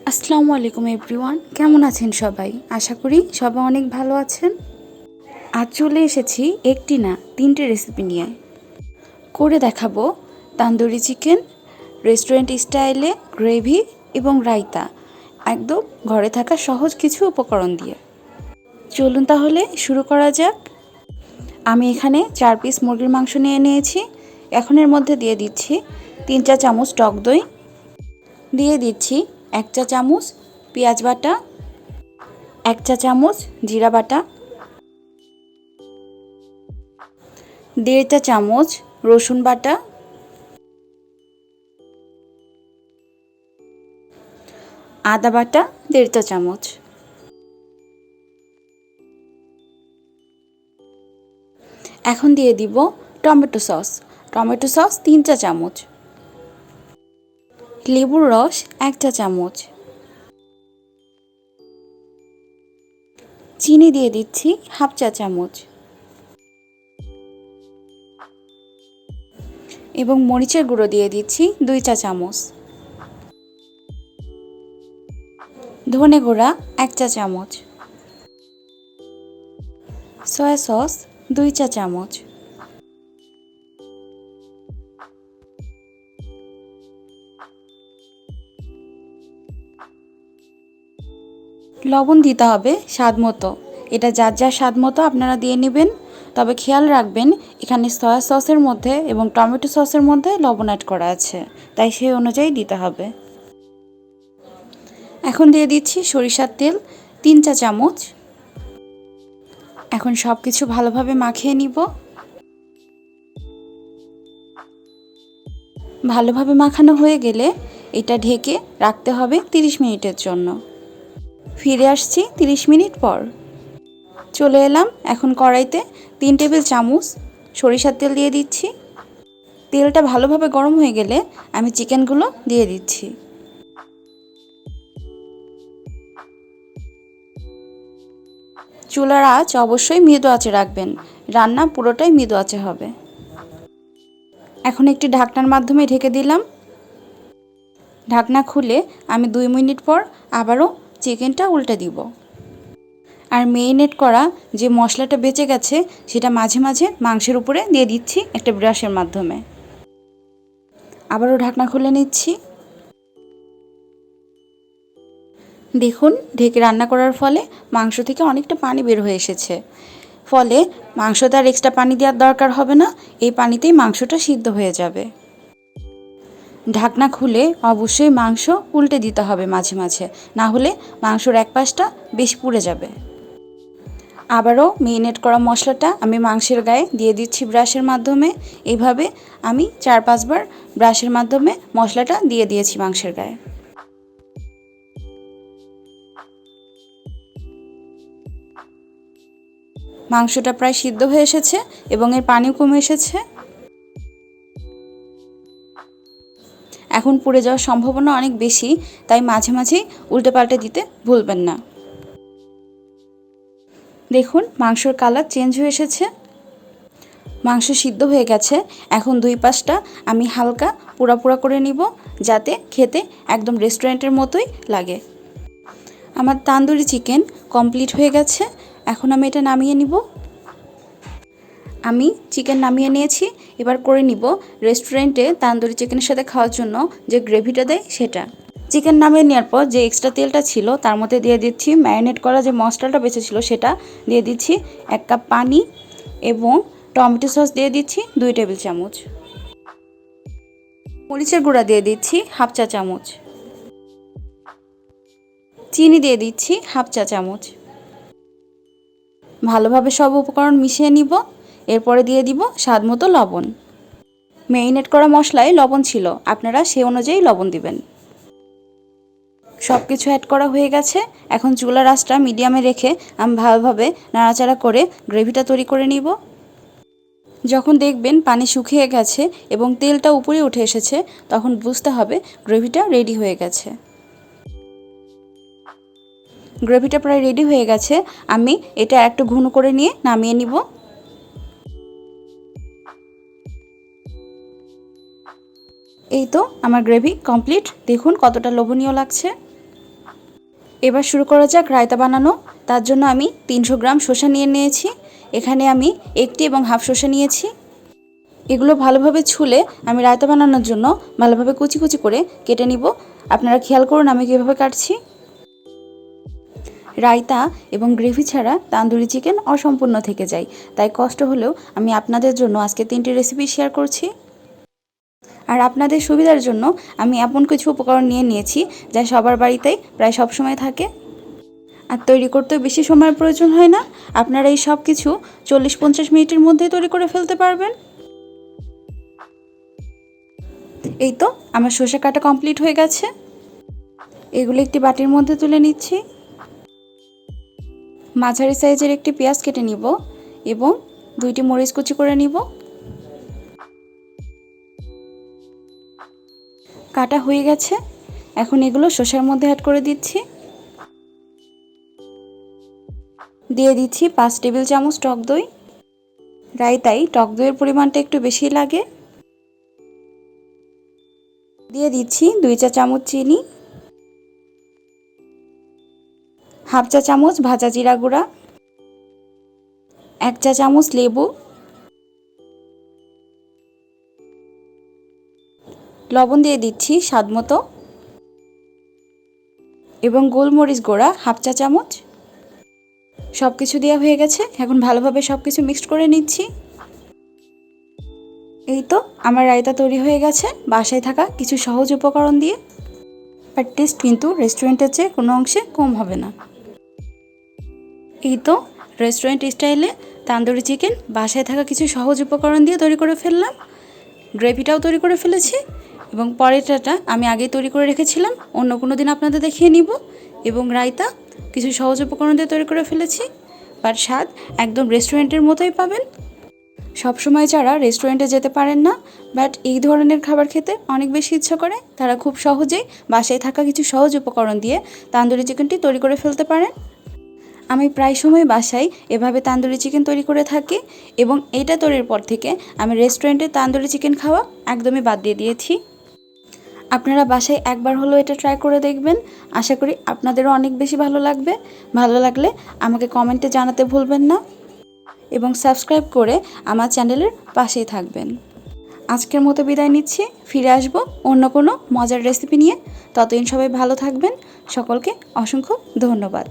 আসসালামু আলাইকুম এভরিওয়ান, কেমন আছেন সবাই? আশা করি সবাই অনেক ভালো আছেন। আজ চলে এসেছি একটি না 3টে রেসিপি নিয়ে। করে দেখাবো তান্দুরি চিকেন, রেস্টুরেন্ট স্টাইলে গ্রেভি এবং রায়তা, একদম ঘরে থাকা সহজ কিছু উপকরণ দিয়ে। চলুন তাহলে শুরু করা যাক। আমি এখানে 4 পিস মুরগির মাংস নিয়ে নিয়েছি। এখন এর মধ্যে দিয়ে দিচ্ছি 3 চা চামচ টক দই, দিয়ে দিচ্ছি 1 চা চামচ পেঁয়াজ বাটা, 1 চা চামচ জিরা বাটা, 1.5 চা চামচ রসুন বাটা, আদা বাটা 1.5 চা চামচ। এখন দিয়ে দিব টমেটো সস। টমেটো সস 3 চা চামচ, লেবুর রস 1 চা চামচ, চিনি দিয়ে দিচ্ছি হাফ চা চামচ এবং মরিচের গুঁড়ো দিয়ে দিচ্ছি 2 চা চামচ, ধনে গুঁড়া 1 চা চামচ, সয়া সস 2 চা চামচ, লবণ দিতে হবে স্বাদ মতো। এটা যার যার স্বাদ মতো আপনারা দিয়ে নেবেন। তবে খেয়াল রাখবেন এখানে সয়া সসের মধ্যে এবং টমেটো সসের মধ্যে লবণ অ্যাড করা আছে, তাই সেই অনুযায়ী দিতে হবে। এখন দিয়ে দিচ্ছি সরিষার তেল 3 চা চামচ। এখন সব কিছু ভালোভাবে মাখিয়ে নিব। ভালোভাবে মাখানো হয়ে গেলে এটা ঢেকে রাখতে হবে 30 মিনিটের জন্য। ফিরে আসছি 30 মিনিট পর। চলে এলাম। এখন কড়াইতে 3 টেবিল চামচ সরিষার তেল দিয়ে দিচ্ছি। তেলটা ভালোভাবে গরম হয়ে গেলে আমি চিকেনগুলো দিয়ে দিচ্ছি। চুলার আঁচ অবশ্যই মৃদু আঁচে রাখবেন, রান্না পুরোটাই মৃদু আঁচে হবে। এখন একটি ঢাকনার মাধ্যমে ঢেকে দিলাম। ঢাকনা খুলে আমি 2 মিনিট পর আবারও চিকেনটা উল্টে দিব। আর মেরিনেট করা যে মশলাটা বেঁচে গেছে সেটা মাঝে মাঝে মাংসের উপরে দিয়ে দিচ্ছি একটা ব্রাশের মাধ্যমে। আবারও ঢাকনা খুলে নিচ্ছি। দেখুন ঢেকে রান্না করার ফলে মাংস থেকে অনেকটা পানি বের হয়ে এসেছে, ফলে মাংসতে আর এক্সট্রা পানি দেওয়ার দরকার হবে না। এই পানিতেই মাংসটা সিদ্ধ হয়ে যাবে। ঢাকনা খুলে অবশ্যই মাংস উল্টে দিতে হবে মাঝে মাঝে, না হলে মাংসর এক পাশটা বেশ পুড়ে যাবে। আবারও মেরিনেট করা মশলাটা আমি মাংসের গায়ে দিয়ে দিচ্ছি ব্রাশের মাধ্যমে। এইভাবে আমি 4-5 বার ব্রাশের মাধ্যমে মশলাটা দিয়ে দিয়েছি মাংসের গায়ে। মাংসটা প্রায় সিদ্ধ হয়ে এসেছে এবং এর পানিও কমে এসেছে। এখন পুড়ে যাওয়ার সম্ভাবনা অনেক বেশি, তাই মাঝে মাঝেই উল্টে পাল্টে দিতে ভুলবেন না। দেখুন মাংসর কালার চেঞ্জ হয়ে এসেছে, মাংস সিদ্ধ হয়ে গেছে। এখন 2 পাশটা আমি হালকা পোড়া পোড়া করে নিব, যাতে খেতে একদম রেস্টুরেন্টের মতোই লাগে। আমার তান্দুরি চিকেন কমপ্লিট হয়ে গেছে। এখন আমি এটা নামিয়ে নিব। আমি চিকেন নামিয়ে নিয়েছি। এবার করে নিব রেস্টুরেন্টে তান্দুরি চিকেনের সাথে খাওয়ার জন্য যে গ্রেভিটা দেয় সেটা। চিকেন নামিয়ে নেওয়ার পর যে এক্সট্রা তেলটা ছিল তার মধ্যে দিয়ে দিচ্ছি ম্যারিনেট করা যে মশলাটা বেঁচে ছিল সেটা দিয়ে দিচ্ছি 1 কাপ পানি এবং টমেটো সস দিয়ে দিচ্ছি 2 টেবিল চামচ, মরিচের গুঁড়া দিয়ে দিচ্ছি হাফ চা চামচ, চিনি দিয়ে দিচ্ছি হাফ চা চামচ। ভালোভাবে সব উপকরণ মিশিয়ে নিব। এরপরে দিয়ে দিব স্বাদ মতো লবণ। ম্যারিনেট করা মশলায় লবণ ছিল, আপনারা সেই অনুযায়ী লবণ দিবেন। সব কিছু অ্যাড করা হয়ে গেছে। এখন চুলার আঁচটা মিডিয়ামে রেখে আমি ভালোভাবে নাড়াচাড়া করে গ্রেভিটা তৈরি করে নিব। যখন দেখবেন পানি শুকিয়ে গেছে এবং তেলটা উপরে উঠে এসেছে, তখন বুঝতে হবে গ্রেভিটা রেডি হয়ে গেছে। গ্রেভিটা প্রায় রেডি হয়ে গেছে। আমি এটা একটু ঘন করে নিয়ে নামিয়ে নিব। এই তো আমার গ্রেভি কমপ্লিট। দেখুন কতটা লোভনীয় লাগছে। এবার শুরু করা যাক রায়তা বানানো। তার জন্য আমি 300 গ্রাম শসা নিয়ে নিয়েছি। এখানে আমি 1টি এবং হাফ শসা নিয়েছি। এগুলো ভালোভাবে ছুলে আমি রায়তা বানানোর জন্য ভালোভাবে কুচি কুচি করে কেটে নিব। আপনারা খেয়াল করুন আমি কীভাবে কাটছি। রায়তা এবং গ্রেভি ছাড়া তান্দুরি চিকেন অসম্পূর্ণ থেকে যায়, তাই কষ্ট হলেও আমি আপনাদের জন্য আজকে 3টি রেসিপি শেয়ার করছি। আর আপনাদের সুবিধার জন্য আমি এমন কিছু উপকরণ নিয়ে নিয়েছি যা সবার বাড়িতেই প্রায় সব সময় থাকে, আর তৈরি করতেও বেশি সময়ের প্রয়োজন হয় না। আপনারা এই সব কিছু 40-50 মিনিটের মধ্যেই তৈরি করে ফেলতে পারবেন। এই তো আমার শসা কাটা কমপ্লিট হয়ে গেছে। এগুলো একটি বাটির মধ্যে তুলে নিচ্ছি। মাঝারি সাইজের একটি পেঁয়াজ কেটে নিব এবং 2টি মরিচ কুচি করে নিব। কাটা হয়ে গেছে। এখন এগুলো শসার মধ্যে অ্যাড করে দিচ্ছি। দিয়ে দিচ্ছি 5 টেবিল চামচ টক দই। রায়তায় টক দইয়ের পরিমাণটা একটু বেশি লাগে। দিয়ে দিচ্ছি 2 চা চামচ চিনি, হাফ চা চামচ ভাজা জিরা গুঁড়া, 1 চা চামচ লেবু, লবণ দিয়ে দিচ্ছি স্বাদ মতো এবং গোলমরিচ গুঁড়া হাফ চা চামচ। সব কিছু দেওয়া হয়ে গেছে। এখন ভালোভাবে সব কিছু মিক্সড করে নিচ্ছি। এই তো আমার রায়তা তৈরি হয়ে গেছে বাসায় থাকা কিছু সহজ উপকরণ দিয়ে। আর টেস্ট কিন্তু রেস্টুরেন্টের চেয়ে কোনো অংশে কম হবে না। এই তো রেস্টুরেন্ট স্টাইলে তান্দুরি চিকেন বাসায় থাকা কিছু সহজ উপকরণ দিয়ে তৈরি করে ফেললাম। গ্রেভিটাও তৈরি করে ফেলেছি এবং পরেরটা আমি আগেই তৈরি করে রেখেছিলাম, অন্য কোনো দিন আপনাদের দেখিয়ে নিব। এবং রায়তা কিছু সহজ উপকরণ দিয়ে তৈরি করে ফেলেছি, বাট স্বাদ একদম রেস্টুরেন্টের মতোই পাবেন। সবসময় যারা রেস্টুরেন্টে যেতে পারেন না বাট এই ধরনের খাবার খেতে অনেক বেশি ইচ্ছা করে, তারা খুব সহজেই বাসায় থাকা কিছু সহজ উপকরণ দিয়ে তান্দুরি চিকেনটি তৈরি করে ফেলতে পারেন। আমি প্রায় সময় বাসায় এভাবে তান্দুরি চিকেন তৈরি করে থাকি এবং এটা তৈরির পর থেকে আমি রেস্টুরেন্টে তান্দুরি চিকেন খাওয়া একদমই বাদ দিয়ে দিয়েছি। আপনারা বাসায় একবার হলেও এটা ট্রাই করে দেখবেন। আশা করি আপনাদেরও অনেক বেশি ভালো লাগবে। ভালো লাগলে আমাকে কমেন্টে জানাতে ভুলবেন না এবং সাবস্ক্রাইব করে আমার চ্যানেলের পাশেই থাকবেন। আজকের মতো বিদায় নিচ্ছি। ফিরে আসব অন্য কোনো মজার রেসিপি নিয়ে। ততদিন সবাই ভালো থাকবেন। সকলকে অসংখ্য ধন্যবাদ।